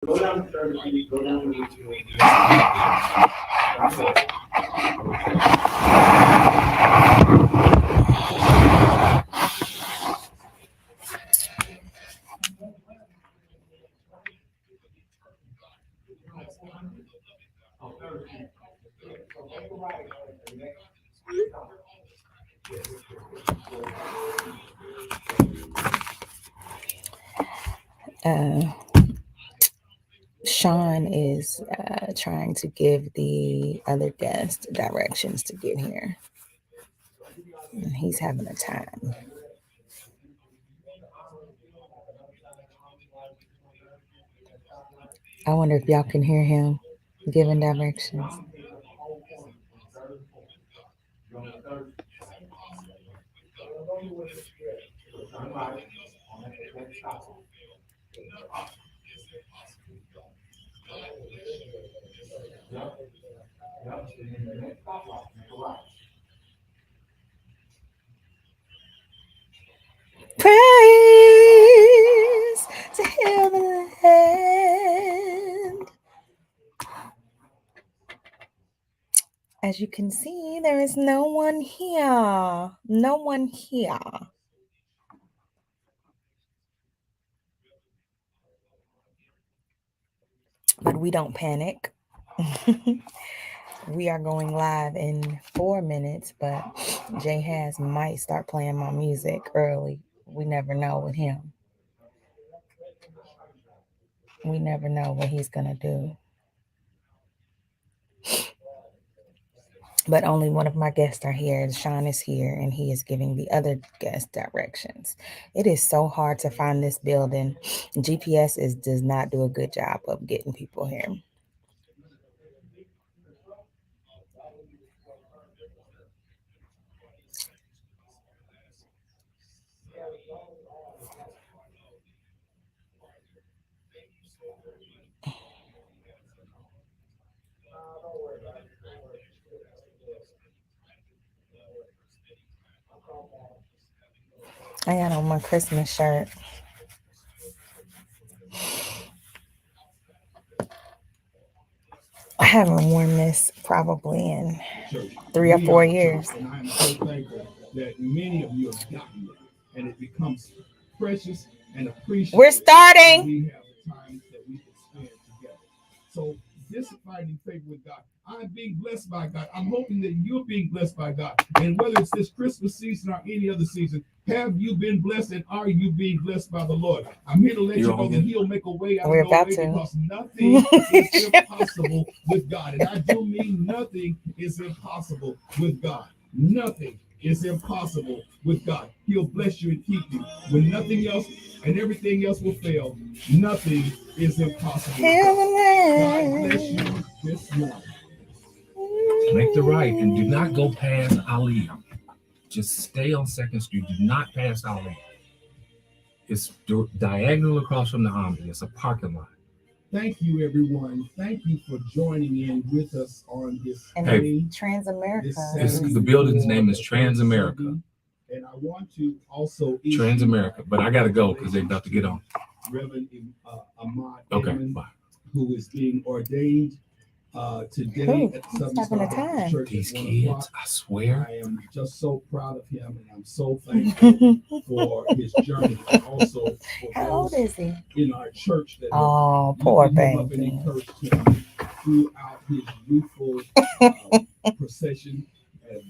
Go down 30, go down to Uh, Sean is trying to give the other guest directions to get here. And he's having a time. I wonder if y'all can hear him giving directions. Praise to heal the land. As you can see, there is no one here. No one here. But we don't panic. We are going live in 4 minutes, but Jay Has might start playing my music early. We never know with him. We never know what he's going to do. But only one of my guests are here. Sean is here, and he is giving the other guest directions. It is so hard to find this building. GPS does not do a good job of getting people here. I got on my Christmas shirt. I haven't worn this probably in 3 or 4 years. And I am so thankful that many of you have gotten it, and it becomes precious and appreciated. We're starting. We have the time that we can spend together. So this is finding favor with God. I'm being blessed by God. I'm hoping that you're being blessed by God. And whether it's this Christmas season or any other season, have you been blessed and are you being blessed by the Lord? I'm here to let you know that He'll make a way out of no way because nothing is impossible with God. And I do mean nothing is impossible with God. Nothing is impossible with God. He'll bless you and keep you. When nothing else and everything else will fail, nothing is impossible. God bless you this morning. Make the right and do not go past Aliyah. Just stay on 2nd Street. Do not pass Aliyah. It's diagonal across from the Omni. It's a parking lot. Thank you, everyone. Thank you for joining in with us on this. Hey, Transamerica. The building's name is Transamerica. And I want to also Transamerica, but I got to go because they're about to get on. Reverend Ahmad, okay, Edmund, bye. Who is being ordained today at Southern Star Baptist Church. These kids, I swear. I am just so proud of him, and I'm so thankful for his journey, and also for how old is he in our church that poor baby up and encouraged him throughout his youthful procession.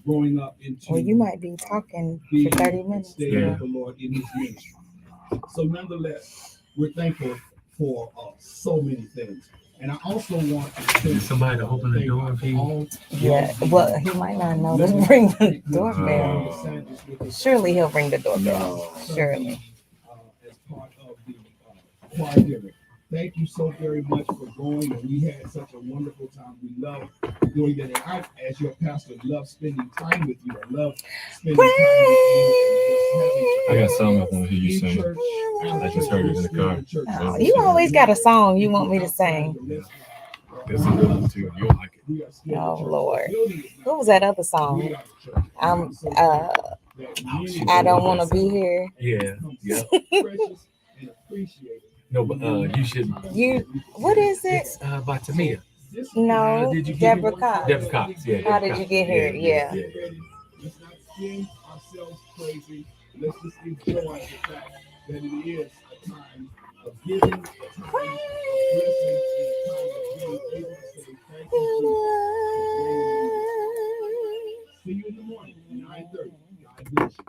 Growing up into well, you might be talking for 30 minutes. Stay with the Lord in His ministry. So, nonetheless, we're thankful for so many things. And I also want to need somebody to open the door if he. Yeah, well, he might not know to ring the doorbell. Surely he'll ring the doorbell. Surely. As part of the choir dinner. Thank you so very much for going, and we had such a wonderful time. We love doing that, and I, as your pastor, love spending time with you. I love spending time with you. I got something I want to hear you sing. I just heard it in the car. Oh, you always got a song you want me to sing. This is a good one too. You'll like it. Oh Lord, what was that other song? I don't want to be here. Yeah. Precious and appreciated No, but you should. What is it? It's by Tamia. No, Did you get Deborah Cox. Deborah Cox. Yeah. How Deborah did Cox. you get here? Yeah. Let's not spin ourselves crazy. Let's just enjoy the fact that it is a time of giving, a time of blessing, and a time of being able to say thank you, Jesus, for bringing me this. See you in the morning, 9:30. God bless you.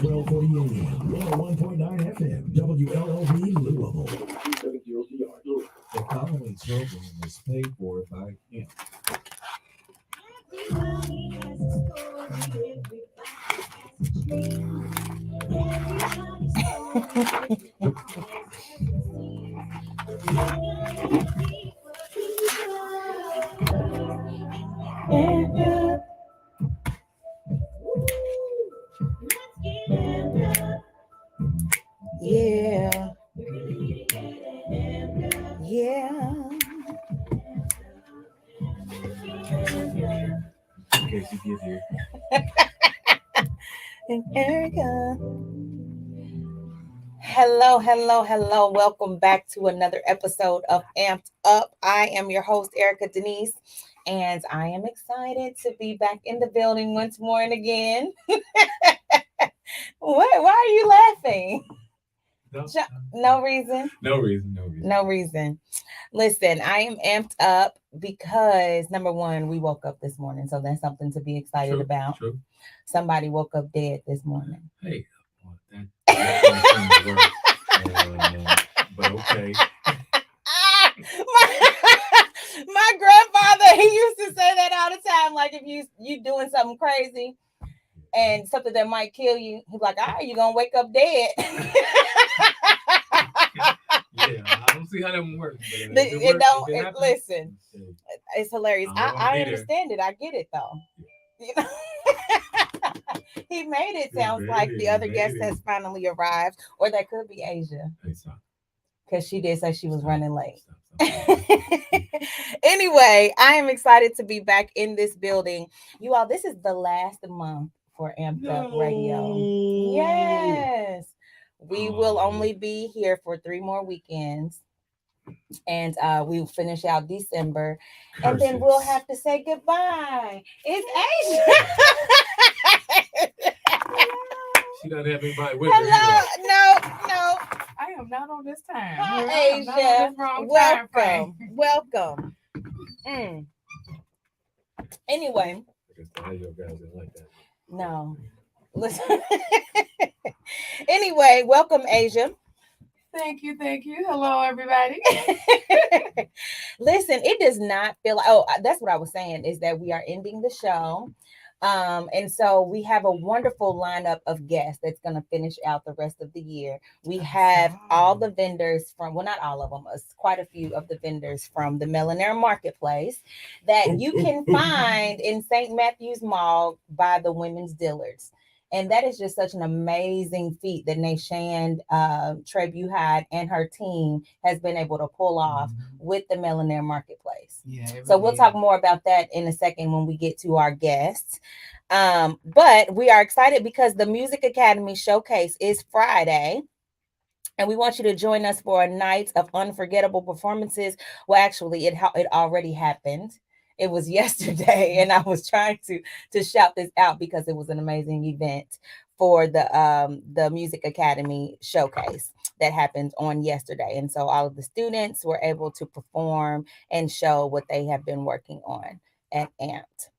1248 AM, 101.9 FM, WLOV Louisville. The following program is paid for by him. Yeah. Yeah. In case you get here. And Erica. Hello, hello, hello. Welcome back to another episode of Amped Up. I am your host, Erica Denise, and I am excited to be back in the building once more and again. What? Why are you laughing? No reason. No reason. No reason. Listen, I am amped up because number one, we woke up this morning, so that's something to be excited about. True. Somebody woke up dead this morning. Hey, well, that work. But okay. My grandfather, he used to say that all the time. Like if you doing something crazy and something that might kill you, he's like, "Ah, you gonna wake up dead." Yeah, I don't see how that one works. But Listen, it's hilarious. I understand it. I get it though. You know? He made it sounds like the other guest has finally arrived, or that could be Asia, because she did say she was running late. Anyway, I am excited to be back in this building. You all, this is the last month for Amped Up Radio. Yes. We will only be here for 3 more weekends. And we'll finish out December. And then we'll have to say goodbye. It's Asia. She doesn't have anybody with her. Hello. No. I am not on this time. Hi, Asia. Welcome. Anyway. No. Listen. Anyway, welcome, Asia. Thank you. Hello, everybody. Listen, it does not feel like, that's what I was saying, is that we are ending the show. And so we have a wonderful lineup of guests that's going to finish out the rest of the year. We have all the vendors from, well, not all of them, quite a few of the vendors from the Melanair Marketplace that you can find in St. Matthew's Mall by the Women's Dillards. And that is just such an amazing feat that Nashan Trebuchet and her team has been able to pull off with the Melanair Marketplace. Yeah, so we'll talk more about that in a second when we get to our guests. But we are excited because the Music Academy Showcase is Friday. And we want you to join us for a night of unforgettable performances. Well, actually, it already happened. It was yesterday, and I was trying to shout this out because it was an amazing event for the Music Academy Showcase that happened on yesterday. And so all of the students were able to perform and show what they have been working on at Amped.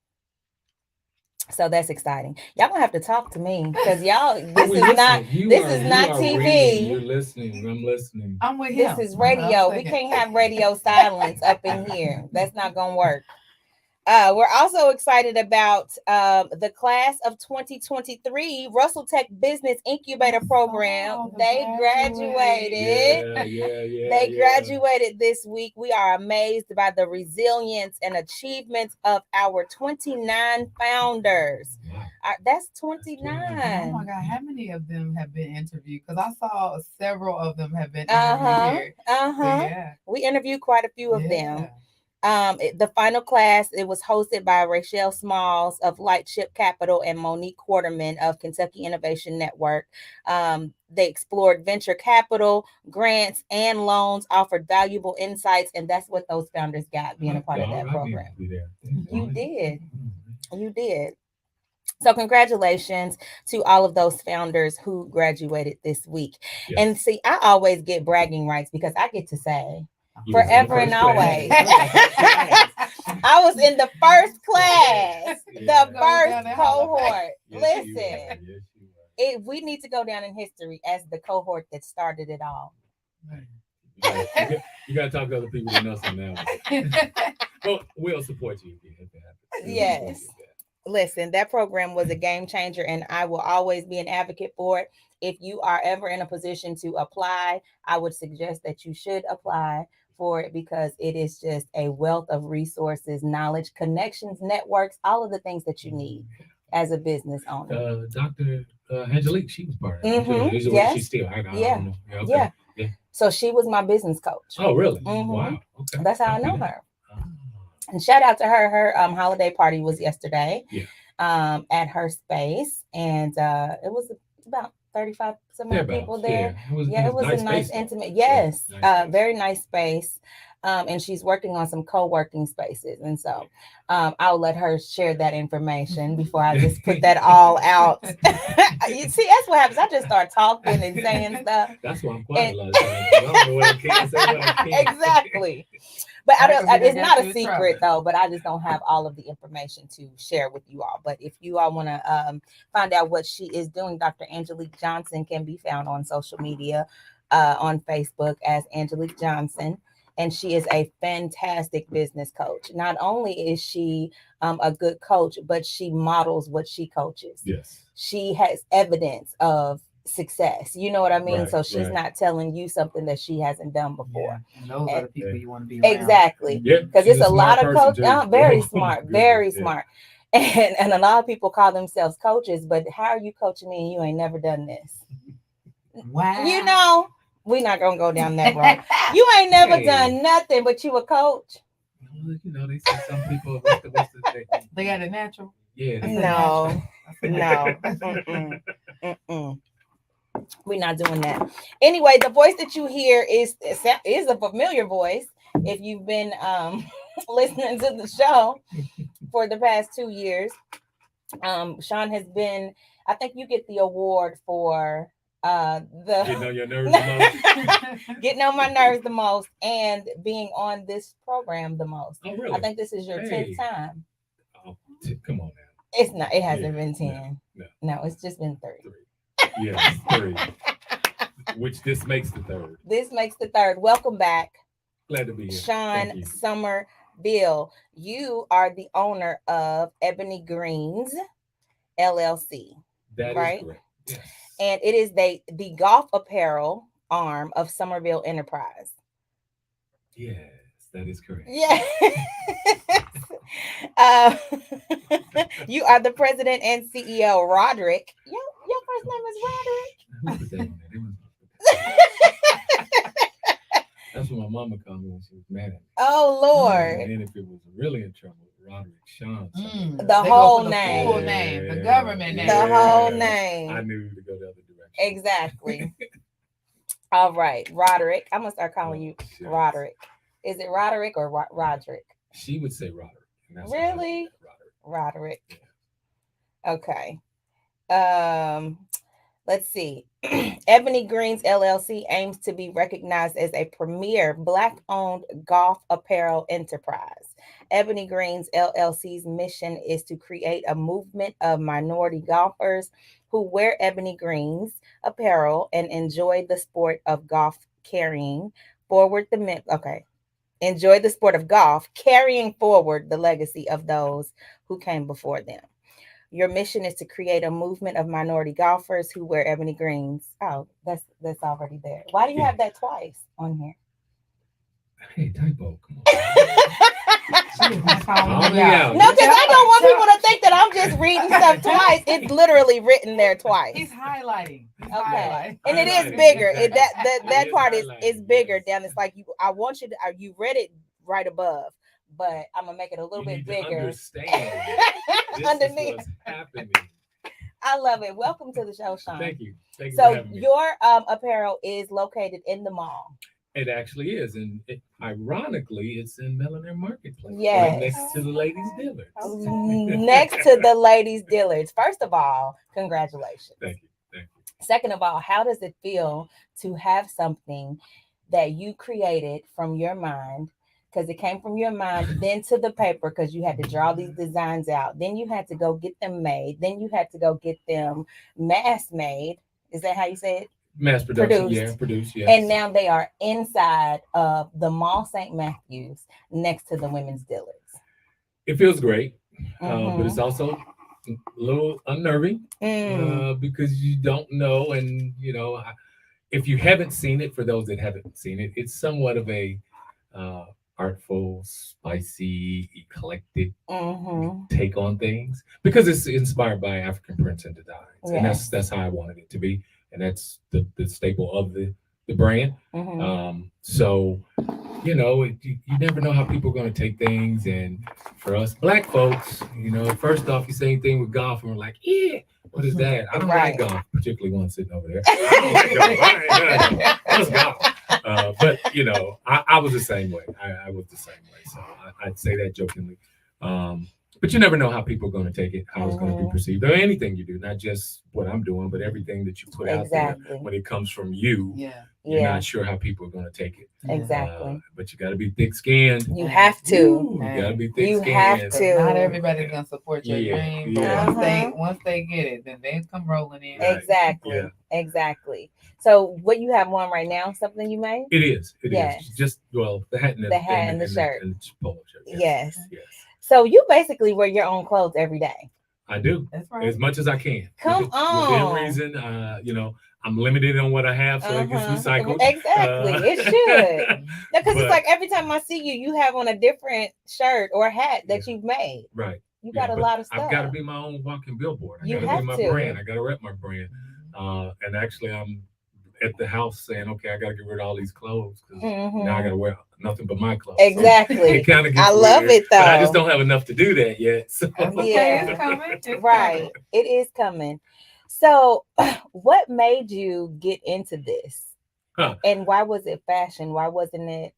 So that's exciting. Y'all gonna have to talk to me because this is not TV. Reading. You're listening. I'm listening. I'm with him. This is radio. We can't have radio silence up in here. That's not gonna work. We're also excited about the class of 2023 Russell Tech Business Incubator Program. They graduated. They graduated this week. We are amazed by the resilience and achievements of our 29 founders. That's 29. Oh my God, how many of them have been interviewed? Because I saw several of them have been interviewed here. Yeah. We interviewed quite a few of them. The final class, it was hosted by Rachel Smalls of Lightship Capital and Monique Quarterman of Kentucky Innovation Network. They explored venture capital, grants, and loans, offered valuable insights, and that's what those founders got being a part of that program. You did. You did. So congratulations to all of those founders who graduated this week. Yes. And see, I always get bragging rights because I get to say You was in the forever and first always. class. I was in the first class, Yeah. the Go first down that cohort. Yes, you were. Listen, Yes, you were. we need to go down in history as the cohort that started it all. You got to talk to other people than us on that one. But we'll support you if it happens. Yes. Listen, that program was a game changer, and I will always be an advocate for it. If you are ever in a position to apply, I would suggest that you should apply for it because it is just a wealth of resources, knowledge, connections, networks, all of the things that you need as a business owner. Dr. Angelique, she was part of it. Mhm, yes. She's still. I don't Yeah. know. Okay. Yeah. Yeah. So she was my business coach. Oh, really? Mhm. Wow. Okay. That's how I know her. Ah. And shout out to her. Her holiday party was yesterday. Yeah. At her space, and it was about 35 some odd people there. Yeah, It was a nice space, though. intimate. Yes, Yeah, nice space. very nice space. And she's working on some co-working spaces, and so I'll let her share that information before I just put that all out. You see, that's what happens. I just start talking and saying stuff. That's why I'm quiet a lot of times. I don't know what I can say, what I can't. Exactly. But it's not a Trouble. secret though, but I just don't have all of the information to share with you all. But if you all want to find out what she is doing, Dr. Angelique Johnson can be found on social media, on Facebook as Angelique Johnson. And she is a fantastic business coach. Not only is she a good coach, but she models what she coaches. Yes. She has evidence of success. You know what I mean? Right, So she's right. not telling you something that she hasn't done before. Yeah, and those are the people you want to be around. Exactly. Yeah. Because she's it's a lot of smart coaches. person, too. Very Oh, smart, goodness, very yeah. smart. And a lot of people call themselves coaches, but how are you coaching me and you ain't never done this? Wow. You know, we're not gonna go down that road. You ain't never Hey. done nothing, but you a coach. Well, you know, they say some people, what's the thing? They got a natural. Yeah. they- No, no. Mm-mm. Mm-mm. We're not doing that. Anyway, the voice that you hear is a familiar voice. If you've been listening to the show for the past 2 years, Sean has been. I think you get the award for Getting on your nerves the most. getting on my nerves the most and being on this program the most. Oh, really? I think this is your 10th time. Oh, come on now. It's not. It hasn't Yeah, been 10. No, it's just been 3. 3. Yes, 3. Which this makes the 3rd. This makes the 3rd. Welcome back, Glad to be here. Sean Thank you. Somerville. You are the owner of Ebony Greens LLC, That is right? correct. Yes. and it is the golf apparel arm of Somerville Enterprise. Yes, that is correct. Yeah. You are the president and CEO, Roderick. Your first name is Roderick. Who put that on there? They must have put that. That's what my mama called me when she was mad at me. Oh Lord. And then if it was really in trouble, Roderick Sean. Mm. The They go whole for the name. full name, the government name. The whole I name. knew to go the other direction. Exactly. All right, Roderick. I'm gonna start calling you Shucks. Roderick. Is it Roderick or Roderick? She would say Roderick. And that's how I Really? said Roderick. Roderick. Okay. Let's see. Ebony Greens LLC aims to be recognized as a premier Black-owned golf apparel enterprise. Ebony Greens LLC's mission is to create a movement of minority golfers who wear ebony greens apparel and enjoy the sport of golf carrying forward enjoy the sport of golf, carrying forward the legacy of those who came before them. Your mission is to create a movement of minority golfers who wear ebony greens. Oh, that's already there. Why do you have that twice on here? Hey, typo, come on. That's how Call we me out. out. No, because I don't want people to think that I'm just reading stuff twice. It's literally written there twice. He's highlighting. He's Okay. highlighting. And it is Highlighted, bigger. exactly. That It is part is highlighted, bigger yes. down. It's like I want you to. You read it right above, but I'm gonna make it a little You bit need to bigger understand this underneath. is what's happening. I love it. Welcome to the show, Sean. Thank you. Thank you for So having me. your apparel is located in the mall. It actually is, and ironically, it's in Millionaire Marketplace, Yes. right next to the Ladies Dillards. Next to the Ladies Dillards. First of all, congratulations. Thank you. Thank you. Second of all, how does it feel to have something that you created from your mind? Because it came from your mind, then to the paper, because you had to draw these designs out. Then you had to go get them made. Then you had to go get them mass made. Is that how you say it? Mass production, Produced. yeah, produced, yes. And now they are inside of the Mall St. Matthews next to the Women's Dillards. It feels great, but Mhm. it's also a little unnerving because you don't know, and if you haven't seen it, for those that haven't seen it, it's somewhat of a artful, spicy, eclectic take on things because it's inspired by African prints and designs, and Yes. that's how I wanted it to be, and that's the staple of the brand. So you never know how people are going to take things, and for us Black folks, first off, you say anything with golf, and we're like, yeah, what is that? I don't like golf, particularly one sitting over there. Let's go. But I was the same way. I was the same way. So I'd say that jokingly. But you never know how people are going to take it, how it's going to be perceived, or anything you do, not just what I'm doing, but everything that you put out there. When it comes from you, you're not sure how people are going to take it. Exactly. But you got to be thick-skinned. You have to. You got to be thick-skinned. You have to. Not everybody's gonna support your dream, but once they get it, then they come rolling in. Right. Exactly. Yeah. Exactly. So what you have on right now, something you made? It is. It Yes. is. Just the hat and the hat and the shirt. And the polo shirt. Yes. Yes. So you basically wear your own clothes every day. I do. That's right. As much as I can. Come on. Within reason, I'm limited on what I have, so it gets recycled. Exactly. It should. Because it's like every time I see you, you have on a different shirt or hat that you've made. Right. You got a lot of stuff. I've got to be my own walking billboard. I You got to have be my to. brand. I got to rep my brand. And actually, I'm at the house saying, okay, I got to get rid of all these clothes because now I got to wear nothing but my clothes. Exactly. So it kind of gets I love weird, it though. but I just don't have enough to do that yet. So. Yeah. It's coming. It's Right. coming. It is coming. So what made you get into this? And why was it fashion? Why wasn't it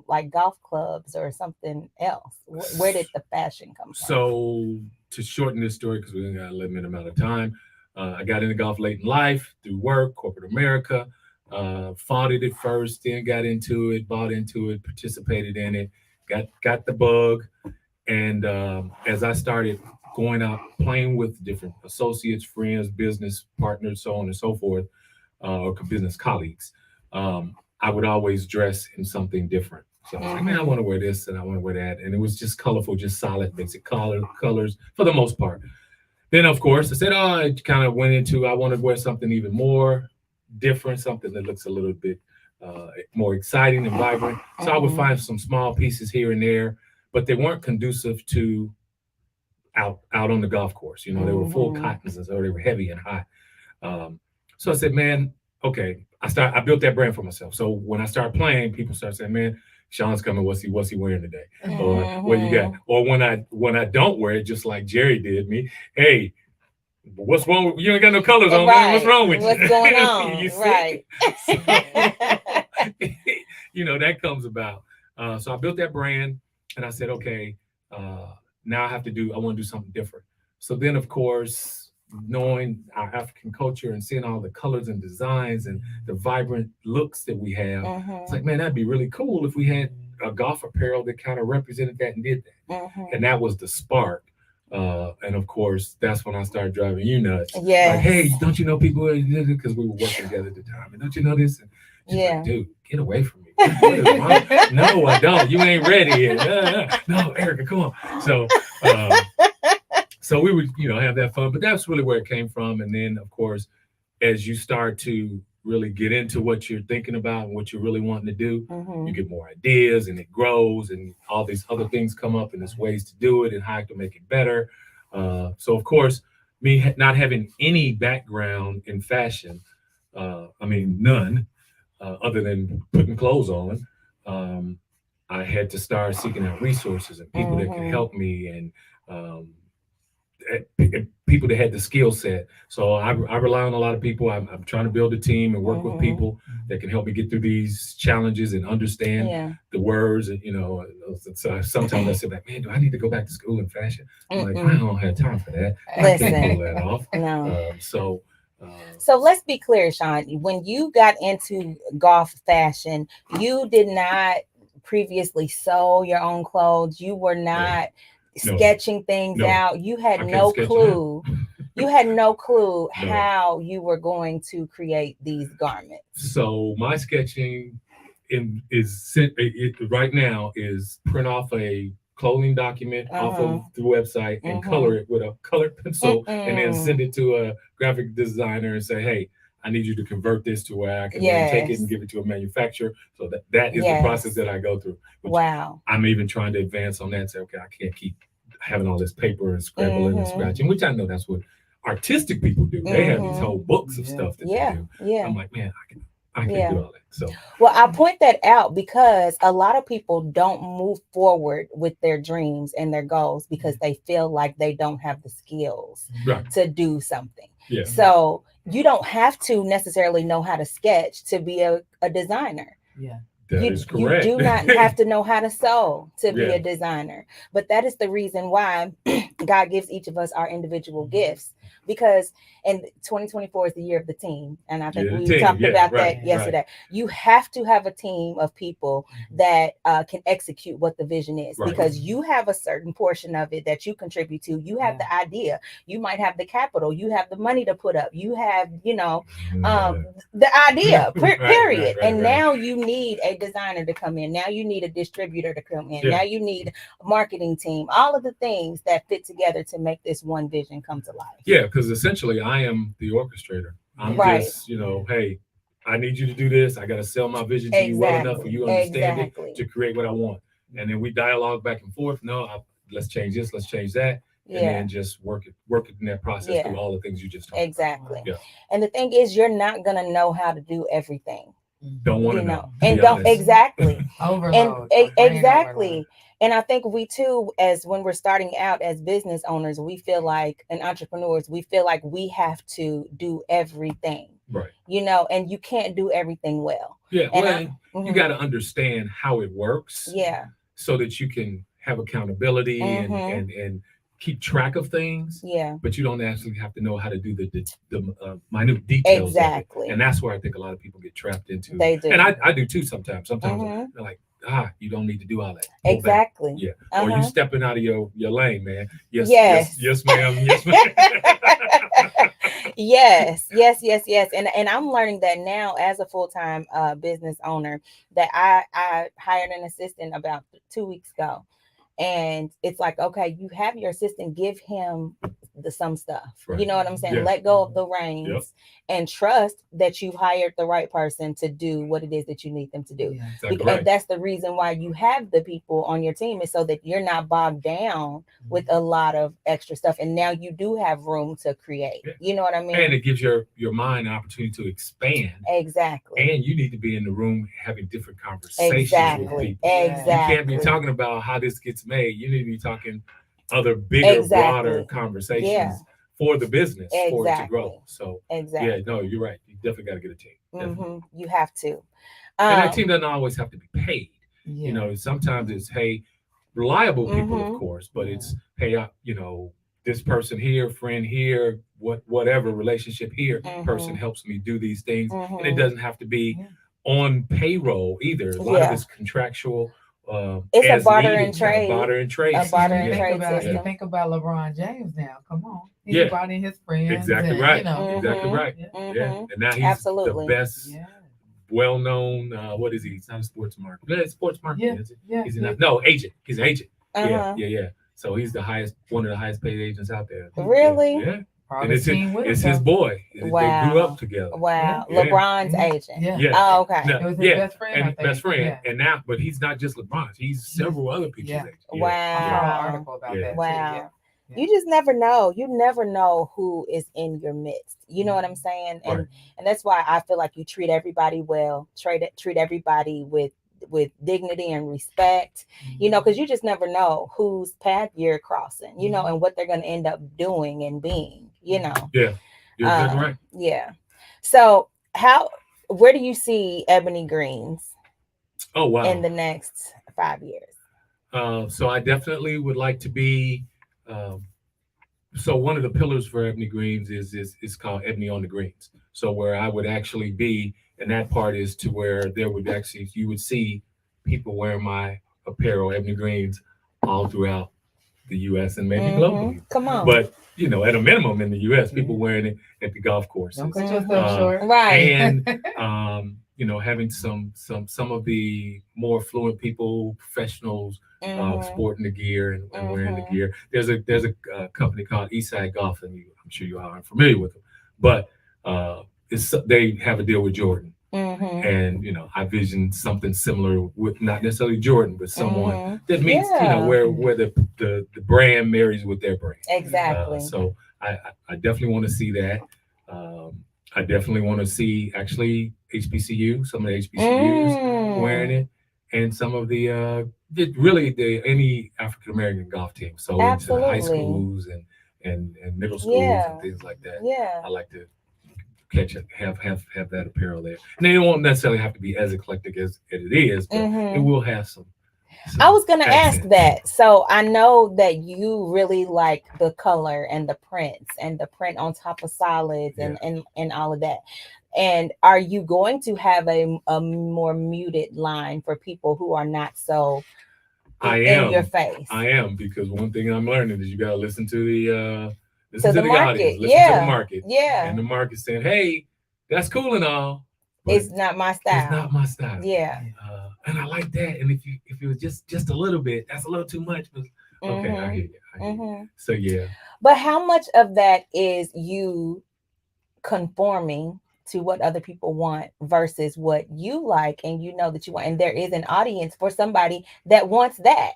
like golf clubs or something else? Where did the fashion come from? So to shorten this story, because we only got a limited amount of time, I got into golf late in life through work, corporate America, fought it at first, then got into it, bought into it, participated in it, got the bug. And as I started going out playing with different associates, friends, business partners, so on and so forth, or business colleagues, I would always dress in something different. So I was like, man, I want to wear this and I want to wear that. And it was just colorful, just solid, basic colors for the most part. Then, of course, I said, I kind of went into, I want to wear something even more different, something that looks a little bit more exciting and vibrant. So I would find some small pieces here and there, but they weren't conducive to out on the golf course. They were full cottons, and so they were heavy and hot. So I said, man, okay. I built that brand for myself. So when I start playing, people start saying, man, Sean's coming. What's he wearing today? Or what you got? Or when I don't wear it, just like Jerry did me, hey, what's wrong? You ain't got no colors on. Right. What's wrong with you? What's going on? You Right. So, that comes about. So I built that brand and I said, okay, now I want to do something different. So then, of course, knowing our African culture and seeing all the colors and designs and the vibrant looks that we have, it's like, man, that'd be really cool if we had a golf apparel that kind of represented that and did that. And that was the spark. And of course, that's when I started driving you nuts. Yes. Like, hey, don't you know people? Because we were working together at the time. And don't you know this? And she's like, dude, get away from me. What is wrong? No, I don't. You ain't ready. And, no, Erica, come on. So we would, have that fun. But that's really where it came from. And then, of course, as you start to really get into what you're thinking about and what you're really wanting to do, you get more ideas and it grows and all these other things come up and there's ways to do it and how to make it better. So, of course, me not having any background in fashion, none, other than putting clothes on, I had to start seeking out resources and people that could Mhm. help me, and people that had the skill set. So I rely on a lot of people. I'm trying to build a team and work with Mhm. people that can help me get through these challenges and understand Yeah. the words. And so sometimes I say like, man, do I need to go back to school in fashion? I'm like, I Mm-mm. don't have time for that. I Listen. can't pull that off. No. So let's be clear, Sean. When you got into golf fashion, you did not previously sew your own clothes. You were not No. sketching things No. out. You had I can't no sketch clue. You had no clue No. how you were going to create these garments. So my sketching right now is print off a clothing document off of the website and color it with a colored pencil and then send it to a graphic designer and say, hey, I need you to convert this to where I can then take it and give it to a manufacturer. So that is the process that I go through. Wow. I'm even trying to advance on that and say, okay, I can't keep having all this paper and scribbling and scratching, which I know that's what artistic people do. They have these whole books of stuff that they do. Yeah. I'm like, man, I can't do all that. So well, I point that out because a lot of people don't move forward with their dreams and their goals because they feel like they don't have the skills to do something. Yeah. So you don't have to necessarily know how to sketch to be a designer. Yeah. That is correct. You do not have to know how to sew to be a designer. But that is the reason why God gives each of us our individual gifts. Because in 2024 is the year of the team. And I think we talked about that yesterday. Right. You have to have a team of people that can execute what the vision is. Right. Because you have a certain portion of it that you contribute to. You have the idea. You might have the capital. You have the money to put up. You have, the idea, period. And now you need a designer to come in. Now you need a distributor to come in. Now you need a marketing team. All of the things that fit together to make this one vision come to life. Yeah, because essentially I am the orchestrator. I'm just, hey, I need you to do this. I got to sell my vision to you well enough for you to understand it to create what I want. And then we dialogue back and forth. No, let's change this. Let's change that. And then just work it in that process through all the things you just talked about. Yeah. And the thing is, you're not going to know how to do everything. Don't want to know. And don't exactly. Overload. And exactly. And I think we too, as when we're starting out as business owners, we feel like, and entrepreneurs, we feel like we have to do everything. Right. And you can't do everything well. Yeah. And you got to understand how it works. Yeah. So that you can have accountability and keep track of things. Yeah. But you don't actually have to know how to do the minute details. Exactly. And that's where I think a lot of people get trapped into. They do. And I do too sometimes. Sometimes they're like, you don't need to do all that. Go exactly. Back. Yeah. Or you stepping out of your lane, man. Yes, ma'am. Yes, ma'am. Yes. And I'm learning that now as a full-time business owner, that I hired an assistant about 2 weeks ago. And it's like, okay, you have your assistant, give him some stuff. Right. You know what I'm saying? Yeah. Let go of the reins and trust that you've hired the right person to do what it is that you need them to do. Yeah. Exactly. And that's the reason why you have the people on your team, is so that you're not bogged down with a lot of extra stuff. And now you do have room to create. Yeah. You know what I mean? And it gives your mind an opportunity to expand. Exactly. And you need to be in the room having different conversations with people. Exactly. You can't be talking about how this gets made. You need to be talking other bigger, broader conversations for the business, for it to grow. So you're right. You definitely got to get a team. Mm-hmm. You have to. And that team doesn't always have to be paid. Yeah. Sometimes it's, hey, reliable people, of course, but it's, hey, this person here, friend here, whatever relationship here, person helps me do these things. And it doesn't have to be on payroll either. A lot of it's contractual. It's a barter and trade. Barter and trade. You think about LeBron James now. Come on. He brought in his friends. Exactly right. Exactly right. Yeah. And now he's the best, well-known, what is he? He's not a sports marketer. Sports marketer, is he? He's not. No, agent. He's an agent. Yeah. So he's one of the highest paid agents out there. Really? Yeah. And it's his boy. Wow. They grew up together. Wow. Yeah. LeBron's agent. Yeah. Oh, okay. It was his best friend. And best friend. Yeah. And now, but he's not just LeBron's. He's several other people's agent. Wow. I saw an article about that. Wow. You just never know. You never know who is in your midst. You know what I'm saying? And that's why I feel like you treat everybody well. Treat everybody with with dignity and respect, you know, because you just never know whose path you're crossing, you know, and what they're going to end up doing and being, you know. Yeah, you're exactly right. Yeah. So where do you see Ebony Greens Oh wow. in the next 5 years? So I definitely would like to be. So one of the pillars for Ebony Greens is called Ebony on the Greens. So where I would actually be, and that part is to where there would actually you would see people wearing my apparel, Ebony Greens, all throughout the U.S. and maybe globally. Come on. But you know, at a minimum in the U.S., people wearing it at the golf courses. Don't cut yourself short. Right. And you know, having some of the more fluent people, professionals, sporting the gear and wearing the gear. There's a company called Eastside Golf, and I'm sure you all are familiar with them, but they have a deal with Jordan. And you know, I vision something similar with not necessarily Jordan, but someone that meets you know where the brand marries with their brand. Exactly. So I definitely want to see that. I definitely want to see actually HBCU, some of the HBCUs wearing it, and some of the any African American golf team. So into the high schools and middle schools and things like that. Yeah. I like to catch it, have that apparel there. And it won't necessarily have to be as eclectic as it is, but it will have some. I was going to ask that. So I know that you really like the color and the prints and the print on top of solids and all of that. And are you going to have a more muted line for people who are not so in your face? I am, because one thing I'm learning is you got to listen to the market. Audience, listen to the market. Yeah. And the market saying, hey, that's cool and all. It's not my style. It's not my style. Yeah. And I like that. And if it was just a little bit, that's a little too much. But okay, I hear you. So yeah. But how much of that is you conforming to what other people want versus what you like and you know that you want, and there is an audience for somebody that wants that?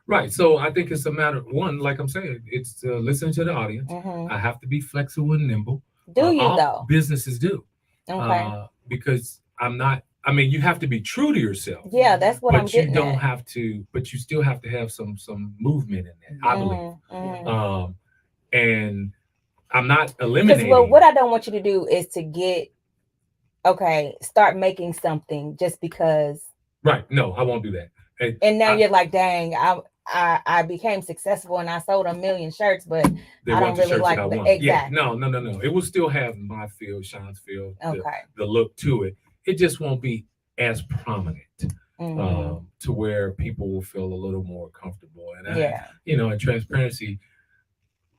Right. So I think it's a matter of one, like I'm saying, it's listening to the audience. I have to be flexible and nimble. Do you all though? Businesses do. Okay. Because I'm not. I mean, you have to be true to yourself. Yeah, that's what I'm getting. But you don't have to. But you still have to have some movement in that. I believe. And I'm not eliminating. Well, what I don't want you to do is to start making something just because. Right. No, I won't do that. And now you're like, dang, I became successful and I sold 1 million shirts, but I don't really like that. Exactly. Yeah, no. It will still have my feel, Sean's feel, the look to it. It just won't be as prominent to where people will feel a little more comfortable. And in transparency,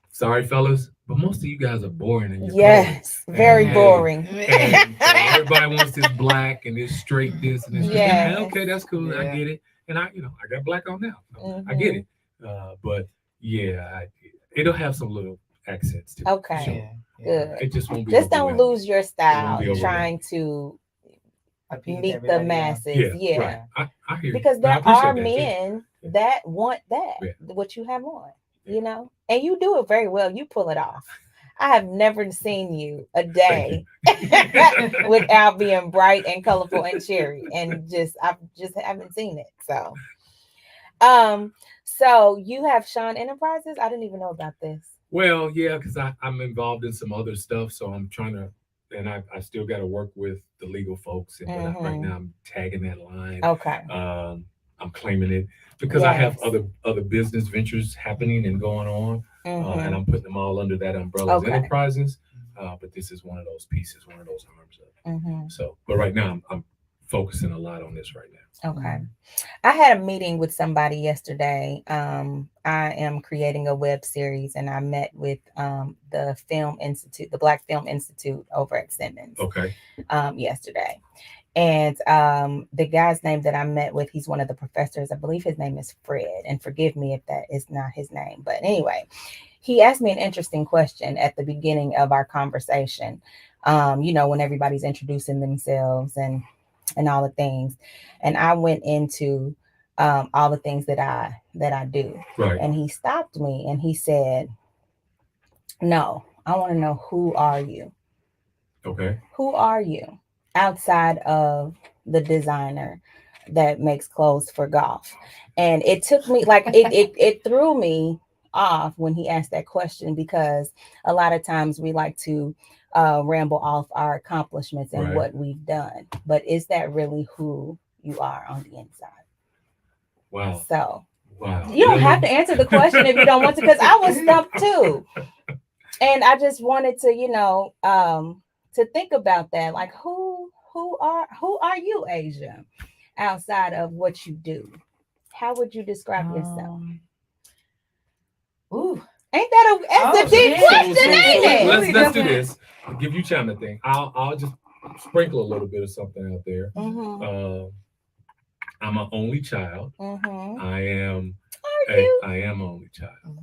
sorry fellas, but most of you guys are boring in your clothes. Very boring. And everybody wants this black and this straight this and this. Yeah. Okay, that's cool. I get it. And I got black on now. So I get it. But it'll have some little accents to it. Okay. Good. It just won't be. Just don't lose your style trying to meet the masses. Right. I hear because you. there are men that want that, what you have on, and you do it very well. You pull it off. I have never seen you a day without being bright and colorful and cheery, and I just haven't seen it. So you have Sean Enterprises. I didn't even know about this. Well, yeah, because I'm involved in some other stuff, so I'm trying to, and I still got to work with the legal folks, and right now I'm tagging that line. Okay. I'm claiming it because I have other business ventures happening and going on, and I'm putting them all under that umbrella as Enterprises. But this is one of those pieces, one of those arms of it. So, but right now I'm focusing a lot on this right now. Okay. I had a meeting with somebody yesterday. I am creating a web series, and I met with the Film Institute, the Black Film Institute over at Simmons. Okay. Yesterday. And the guy's name that I met with, he's one of the professors. I believe his name is Fred, and forgive me if that is not his name. But anyway, he asked me an interesting question at the beginning of our conversation. When everybody's introducing themselves and all the things. And I went into all the things that I do. Right. And he stopped me and he said, no, I want to know, who are you? Okay. Who are you outside of the designer, that makes clothes for golf. And it took me like it threw me off when he asked that question, because a lot of times we like to ramble off our accomplishments and Right. what we've done. But is that really who you are on the inside? Wow. So Wow. you don't have to answer the question if you don't want to, because I was stumped too. And I just wanted to, to think about that. Like who are you, Asia, outside of what you do? How would you describe yourself? Ooh. Ain't that's a deep question, ain't it? Let's do this. I'll give you time to think. I'll just sprinkle a little bit of something out there. Mm-hmm. I'm an only child. Mm-hmm. I am an only child.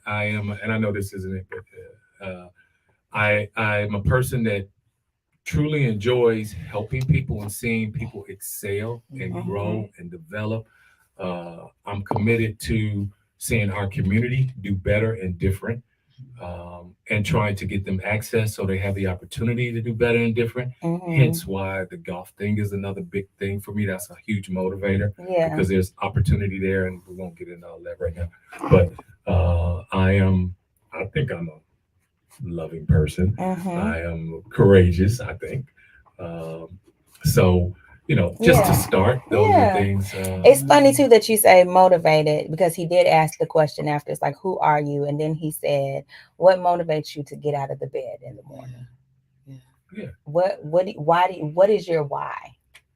I am, and I know this isn't it, but I'm a person that truly enjoys helping people and seeing people excel and grow and develop. I'm committed to seeing our community do better and different, and trying to get them access so they have the opportunity to do better and different. Mm-hmm. Hence why the golf thing is another big thing for me. That's a huge motivator, Yeah. because there's opportunity there, and we won't get into all that right now. But I think I'm a loving person. Mm-hmm. I am courageous, I think. So, just to start, those are things. It's funny too that you say motivated, because he did ask the question after. It's like, who are you? And then he said, what motivates you to get out of the bed in the morning? Yeah. What is your why?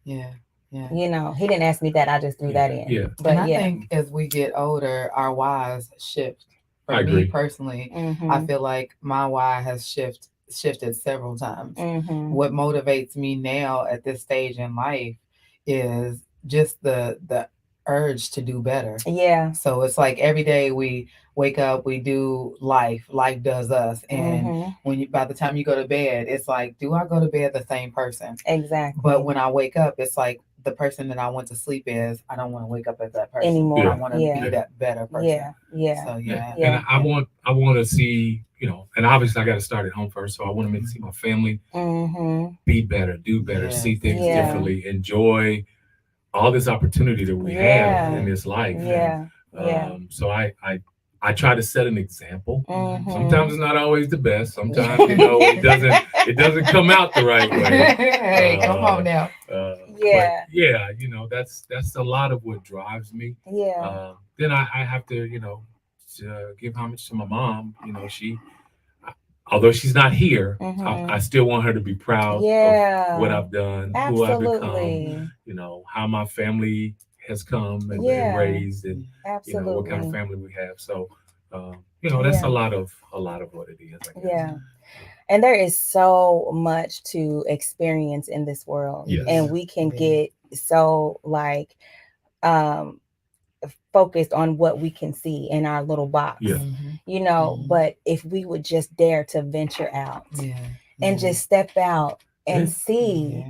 Yeah. He didn't ask me that. I just threw that in. Yeah. But and I think as we get older, our whys shift. For I me agree. personally, Mm-hmm. I feel like my why has shifted several times. Mm-hmm. What motivates me now at this stage in life is just the urge to do better. Yeah. So it's like every day we wake up, we do life does us. And by the time you go to bed, it's like, do I go to bed the same person? Exactly. But when I wake up, it's like the person that I went to sleep as, I don't want to wake up as that person anymore. I want to be that better person. Yeah. So And I want to see, and obviously I got to start at home first. So I want to see my family be better, do better, see things differently, enjoy all this opportunity that we have in this life. So I try to set an example. Sometimes it's not always the best. Sometimes it doesn't come out the right way. Hey, come on now. That's a lot of what drives me. Then I have to give homage to my mom. Although she's not here, I still want her to be proud of what I've done, who I've become, how my family has come and been raised, and what kind of family we have. So, that's a lot of what it is. I guess. Yeah. And there is so much to experience in this world. Yes. And we can get so focused on what we can see in our little box. But if we would just dare to venture out and just step out and see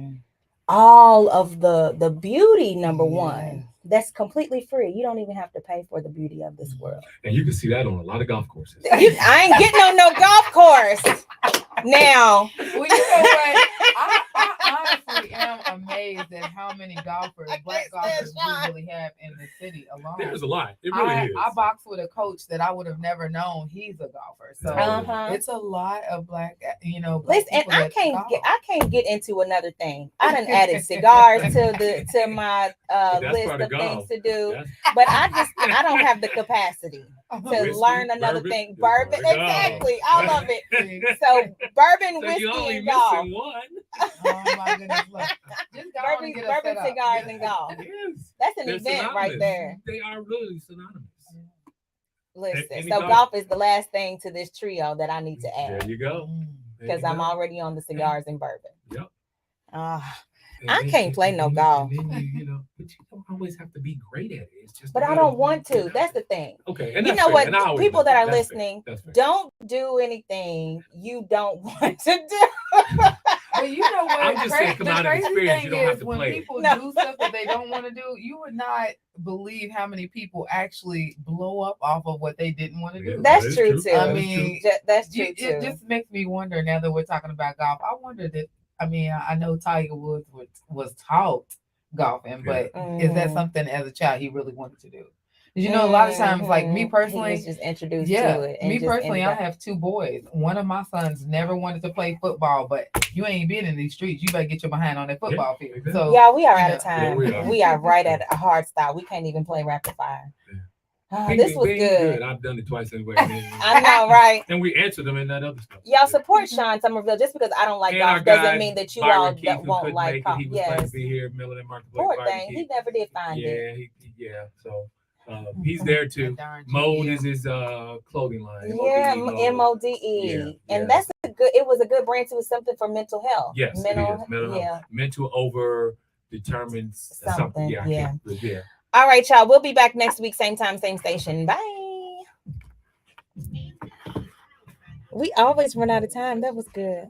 all of the beauty, number one, that's completely free. You don't even have to pay for the beauty of this world. And you can see that on a lot of golf courses. I ain't getting on no golf course now. Well, you know what? I honestly am amazed at how many black golfers we really have in the city alone. There's a lot. It really is. I box with a coach that I would have never known he's a golfer. So it's a lot of black, black listen, and I can't get into another thing. I done added cigars to my list of things to do, but I don't have the capacity to learn another thing. Bourbon, exactly. I love it. So bourbon, whiskey, and golf. Oh my goodness! Just bourbon, cigars, and golf. Yes. That's an They're event synonymous. right there. They are really synonymous. Listen, so golf is the last thing to this trio that I need to add. There you go. Because I'm already on the cigars and bourbon. Yep. I can't play no golf. But you don't always have to be great at it. It's just. But I don't want to. That's the thing. Okay. And you know what? People that are listening, don't do anything you don't want to do. But you know what? I'm just saying, come out of experience. You don't have to when play. People do stuff that they don't want to do, you would not believe how many people actually blow up off of what they didn't want to do. That's true too. I mean, that's true too. It just makes me wonder. Now that we're talking about golf, I wonder that. I mean, I know Tiger Woods was taught golfing, but is Mm. that something as a child he really wanted to do? 'Cause, you know, a lot of times, like me Mhm. personally, he was just introduced yeah, to it. And me just personally, ended I up- have 2 boys. One of my sons never wanted to play football, but you ain't been in these streets. You better get your behind on that football field. exactly. So Yeah, we are you out know. of time. we are. We are right at a hard stop. We can't even play rapid fire. Ping, This ping, was ping, good. I've done it twice anyway. I know, right? And we answered them in that other stuff. Y'all support Sean Somerville. Just because I don't like And our golf doesn't guy, mean that you Byron all Keith, don't, who won't couldn't like make it. golf. He was planning Yes. to be here, Miller and Mark. Poor thing. He never did find it. Yeah. So he's there too. Darn Mode GM. is his clothing line. Yeah, MODE. MODE. Yeah. And that's a good, it was a good brand too. Something for mental health. Yes, it is. Mental yeah. health. Mental over determines something. Something, Yeah. yeah. Yeah. All right, y'all. We'll be back next week, same time, same station. Bye. We always run out of time. That was good.